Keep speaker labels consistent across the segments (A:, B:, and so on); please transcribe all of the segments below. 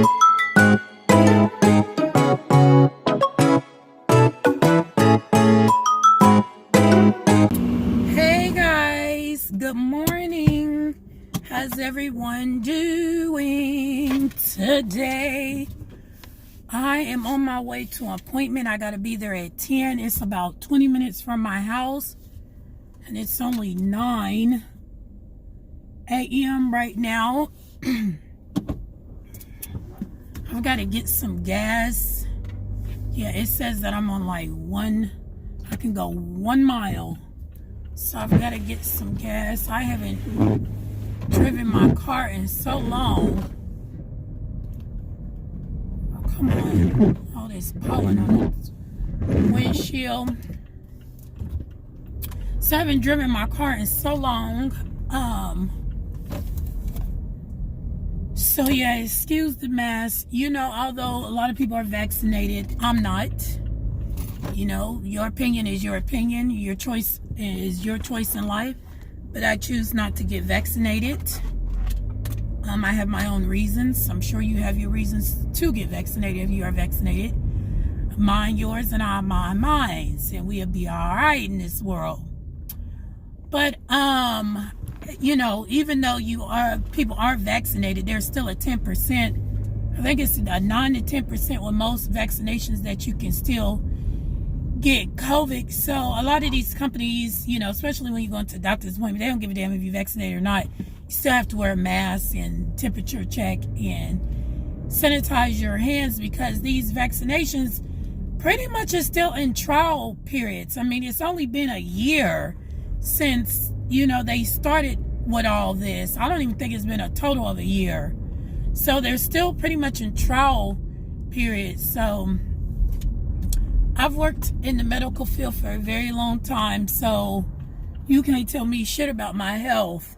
A: Hey guys, good morning. How's everyone doing today? I am on my way to an appointment. I got to be there at 10. It's about 20 minutes from my house, and it's only 9 a.m. right now. I've got to get some gas. Yeah, it says that I'm on like I can go 1 mile. So I've got to get some gas. I haven't driven my car in so long. Oh, come on. All this pollen on the windshield. So I haven't driven my car in so long. So yeah, excuse the mess. You know, although a lot of people are vaccinated, I'm not. You know, your opinion is your opinion. Your choice is your choice in life. But I choose not to get vaccinated. I have my own reasons. I'm sure you have your reasons to get vaccinated if you are vaccinated. Mine, yours, and I mind mines. And we'll be all right in this world. But, you know, even though people are vaccinated, there's still a 10%. I think it's a 9 to 10% with most vaccinations that you can still get COVID. So a lot of these companies, you know, especially when you go into a doctor's appointment, they don't give a damn if you're vaccinated or not. You still have to wear a mask and temperature check and sanitize your hands, because these vaccinations pretty much are still in trial periods. I mean, it's only been a year since, you know, they started with all this. I don't even think it's been a total of a year. So they're still pretty much in trial periods. So I've worked in the medical field for a very long time, so you can't tell me shit about my health.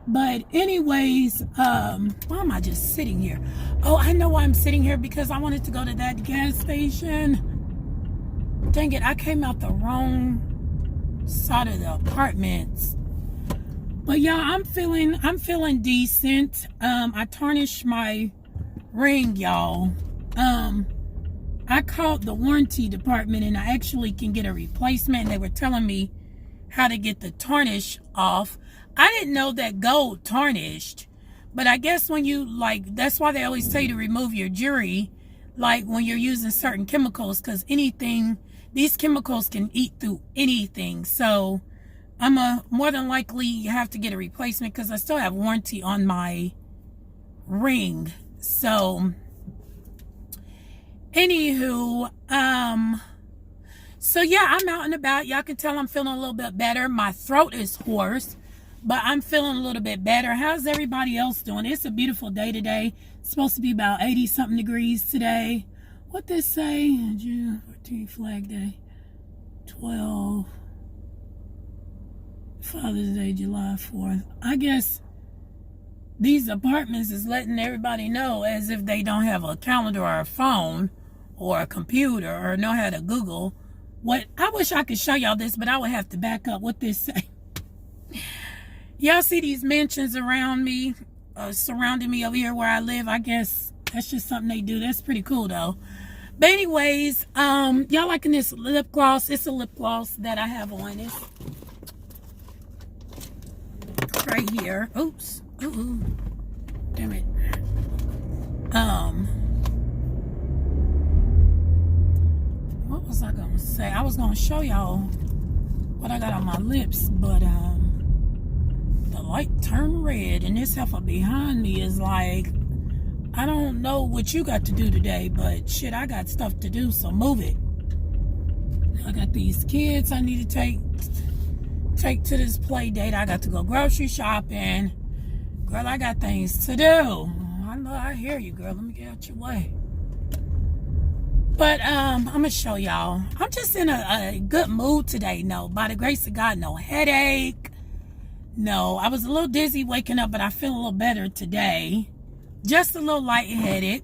A: But anyways, why am I just sitting here? Oh, I know why I'm sitting here, because I wanted to go to that gas station. Dang it, I came out the wrong side of the apartments. But yeah, I'm feeling decent. I tarnished my ring, y'all. I called the warranty department and I actually can get a replacement. They were telling me how to get the tarnish off. I didn't know that gold tarnished, but I guess when you, like, that's why they always tell you to remove your jewelry, like when you're using certain chemicals, because these chemicals can eat through anything. So I'm more than likely have to get a replacement, because I still have warranty on my ring. So anywho, so yeah, I'm out and about. Y'all can tell I'm feeling a little bit better. My throat is hoarse, but I'm feeling a little bit better. How's everybody else doing? It's a beautiful day today. It's supposed to be about 80 something degrees today. What this say? June 14th, Flag Day, 12, Father's Day, July 4th. I guess these apartments is letting everybody know, as if they don't have a calendar or a phone or a computer or know how to Google. What I wish I could show y'all this, but I would have to back up. What this say? Y'all see these mansions around me, surrounding me over here where I live? I guess that's just something they do. That's pretty cool though. But anyways, y'all liking this lip gloss? It's a lip gloss that I have on. It's right here. Oops. Ooh. Damn it. What was I gonna say? I was gonna show y'all what I got on my lips, but the light turned red, and this heifer behind me is like, I don't know what you got to do today, but shit, I got stuff to do, so move it. I got these kids I need to take to this play date. I got to go grocery shopping. Girl, I got things to do. I know, I hear you, girl. Let me get out your way. But I'm gonna show y'all. I'm just in a good mood today. No, by the grace of God, no headache. No, I was a little dizzy waking up, but I feel a little better today. Just a little lightheaded.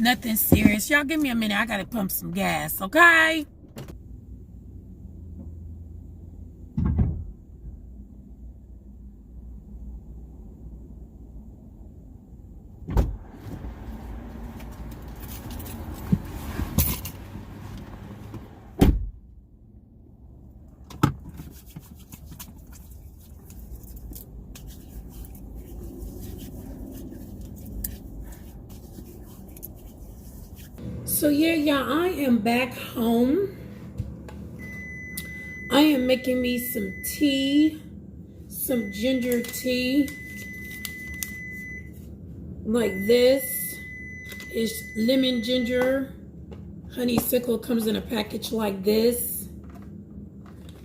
A: Nothing serious. Y'all give me a minute. I gotta pump some gas, okay? So yeah, y'all, I am back home. I am making me some tea, some ginger tea, like this. It's lemon ginger. Honeysuckle comes in a package like this.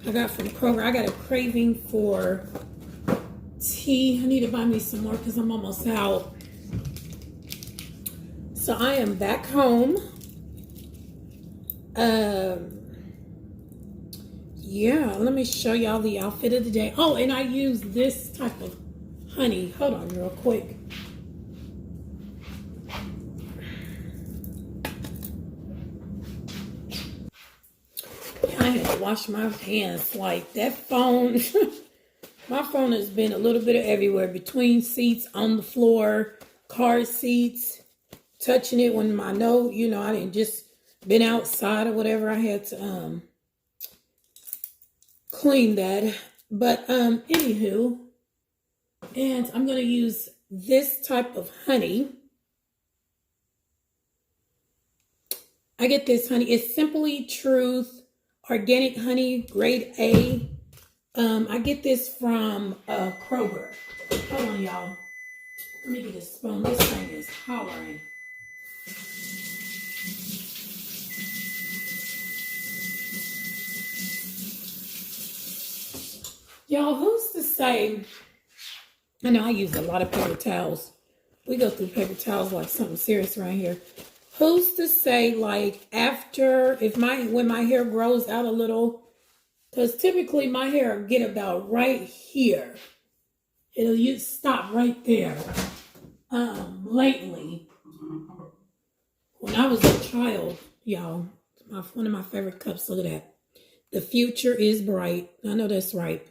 A: I got from Kroger. I got a craving for tea. I need to buy me some more because I'm almost out. So I am back home. Yeah, let me show y'all the outfit of the day. Oh, and I use this type of honey. Hold on real quick. I had to wash my hands. Like that phone, my phone has been a little bit of everywhere, between seats, on the floor, car seats, touching it when I know, I didn't just been outside or whatever. I had to clean that. But anywho, and I'm gonna use this type of honey. I get this honey. It's Simply Truth organic honey, grade A. I get this from Kroger. Hold on, y'all. Let me get a spoon. This thing is hollering. Y'all, who's to say? I know I use a lot of paper towels. We go through paper towels like something serious around here. Who's to say, like, after, when my hair grows out a little, because typically my hair get about right here. It'll stop right there. Lately, when I was a child, y'all, one of my favorite cups, look at that. The future is bright. I know that's right.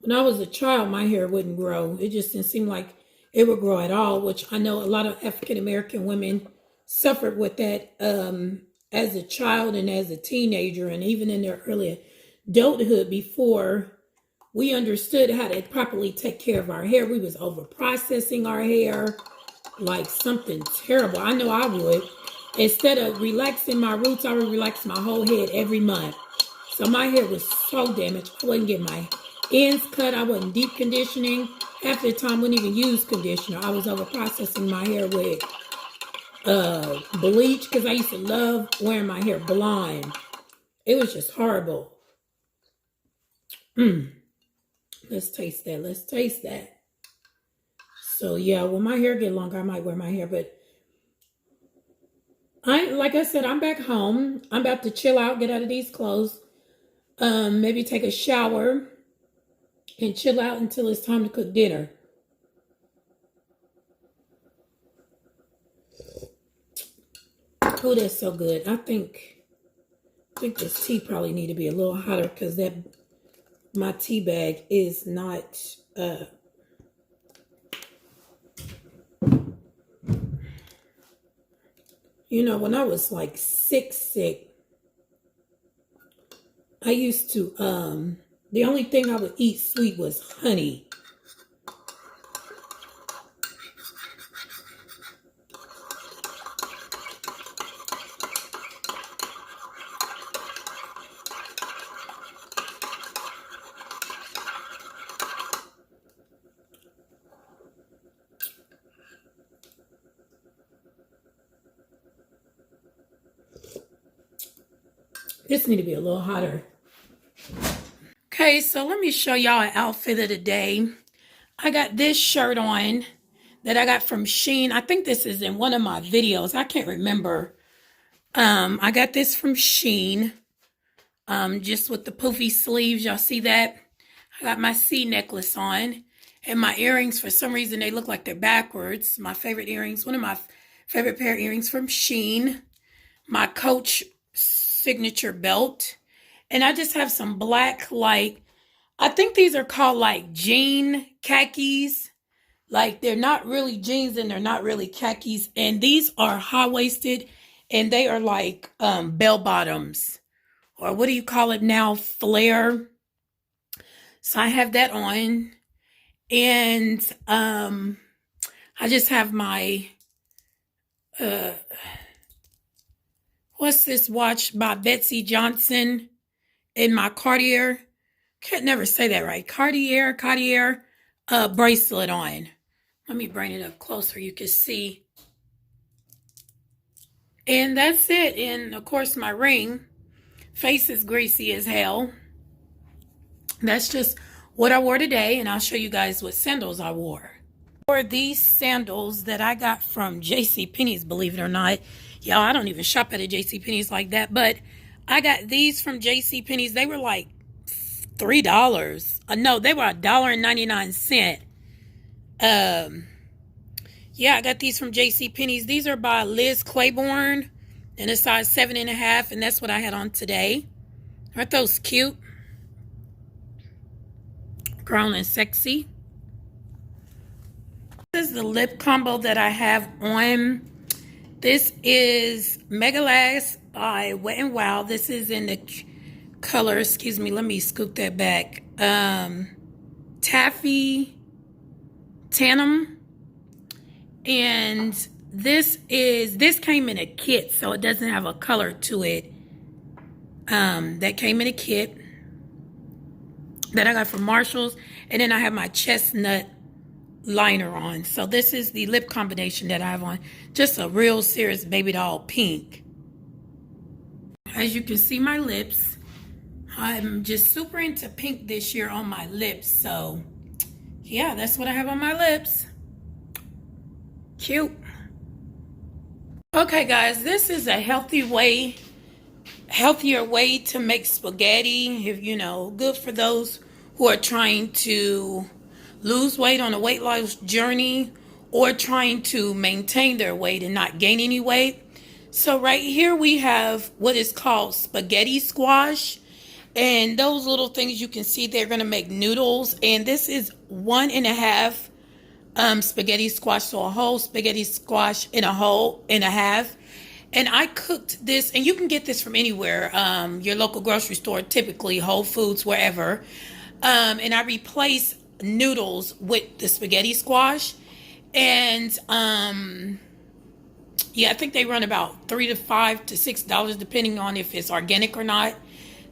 A: When I was a child, my hair wouldn't grow. It just didn't seem like it would grow at all, which I know a lot of African-American women suffered with that as a child and as a teenager, and even in their early adulthood, before we understood how to properly take care of our hair. We was over processing our hair like something terrible. I know I would. Instead of relaxing my roots, I would relax my whole head every month. So my hair was so damaged. I wouldn't get my ends cut. I wasn't deep conditioning. Half the time I wouldn't even use conditioner. I was over processing my hair with bleach, because I used to love wearing my hair blonde. It was just horrible. Let's taste that. Let's taste that. So yeah, when my hair get longer, I might wear my hair, but like I said, I'm back home. I'm about to chill out, get out of these clothes, maybe take a shower and chill out until it's time to cook dinner. Oh, that's so good. I think this tea probably need to be a little hotter, because my tea bag is not when I was like sick, I used to the only thing I would eat sweet was honey. This need to be a little hotter. Okay, so let me show y'all an outfit of the day. I got this shirt on that I got from Shein. I think this is in one of my videos. I can't remember. I got this from Shein. Just with the poofy sleeves. Y'all see that? I got my C necklace on. And my earrings, for some reason, they look like they're backwards. My favorite earrings. One of my favorite pair of earrings from Shein. My Coach signature belt. And I just have some black, like, I think these are called like jean khakis. Like, they're not really jeans and they're not really khakis. And these are high-waisted, and they are like bell bottoms. Or what do you call it now? Flare. So I have that on. And I just have my What's this watch by Betsey Johnson in my Cartier? Can't never say that right. Cartier bracelet on. Let me bring it up closer. You can see. And that's it. And of course, my ring. Face is greasy as hell. That's just what I wore today. And I'll show you guys what sandals I wore. For these sandals that I got from JCPenney's, believe it or not. Y'all, I don't even shop at a JCPenney's like that. But I got these from JCPenney's. They were like $3. No, they were $1.99. Yeah, I got these from JCPenney's. These are by Liz Claiborne in a size 7.5, and that's what I had on today. Aren't those cute? Grown and sexy. This is the lip combo that I have on. This is Mega Last by Wet n Wild. This is in the color, excuse me, let me scoop that back. Taffy Tandem. And this came in a kit, so it doesn't have a color to it. That came in a kit that I got from Marshalls. And then I have my chestnut liner on. So this is the lip combination that I have on. Just a real serious baby doll pink. As you can see my lips, I'm just super into pink this year on my lips. So yeah, that's what I have on my lips. Cute. Okay guys, this is a healthier way to make spaghetti. If you know, good for those who are trying to lose weight on a weight loss journey or trying to maintain their weight and not gain any weight. So right here we have what is called spaghetti squash. And those little things you can see, they're going to make noodles. And this is 1.5 spaghetti squash, so a whole spaghetti squash in a whole and a half. And I cooked this, and you can get this from anywhere, your local grocery store, typically Whole Foods, wherever. And I replaced noodles with the spaghetti squash. And yeah, I think they run about $3 to $5 to $6, depending on if it's organic or not.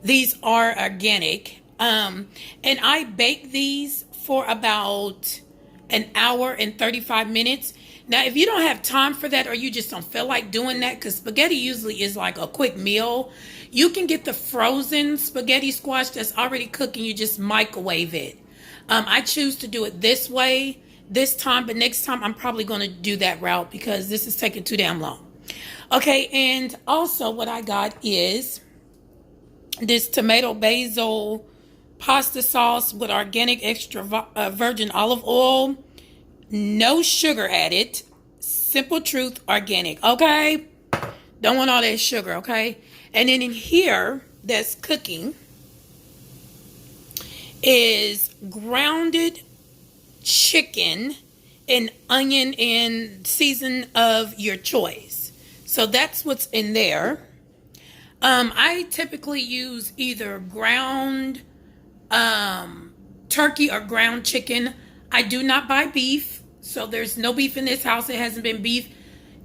A: These are organic. And I bake these for about an hour and 35 minutes. Now, if you don't have time for that or you just don't feel like doing that, because spaghetti usually is like a quick meal, you can get the frozen spaghetti squash that's already cooked and you just microwave it. I choose to do it this way this time, but next time I'm probably going to do that route because this is taking too damn long. Okay, and also what I got is this tomato basil pasta sauce with organic extra virgin olive oil, no sugar added, Simple Truth organic. Okay, don't want all that sugar. Okay, and then in here that's cooking is grounded chicken and onion and season of your choice. So that's what's in there. I typically use either ground turkey or ground chicken. I do not buy beef, so there's no beef in this house. It hasn't been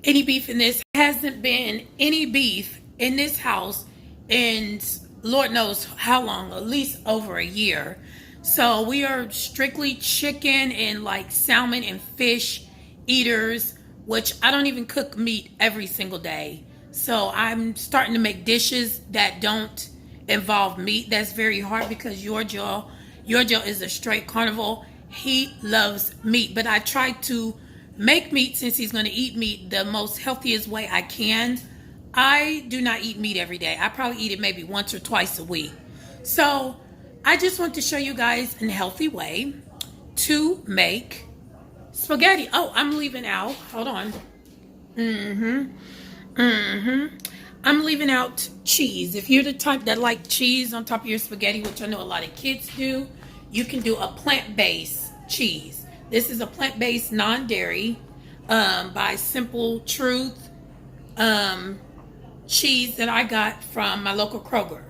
A: any beef in this. Hasn't been any beef in this house in Lord knows how long, at least over a year. So we are strictly chicken and like salmon and fish eaters, which I don't even cook meat every single day. So I'm starting to make dishes that don't involve meat. That's very hard because your Joe is a straight carnivore. He loves meat, but I try to make meat, since he's going to eat meat, the most healthiest way I can. I do not eat meat every day. I probably eat it maybe once or twice a week. So I just want to show you guys a healthy way to make spaghetti. Oh, I'm leaving out. Hold on. I'm leaving out cheese. If you're the type that like cheese on top of your spaghetti, which I know a lot of kids do, you can do a plant-based cheese. This is a plant-based non-dairy by Simple Truth cheese that I got from my local Kroger.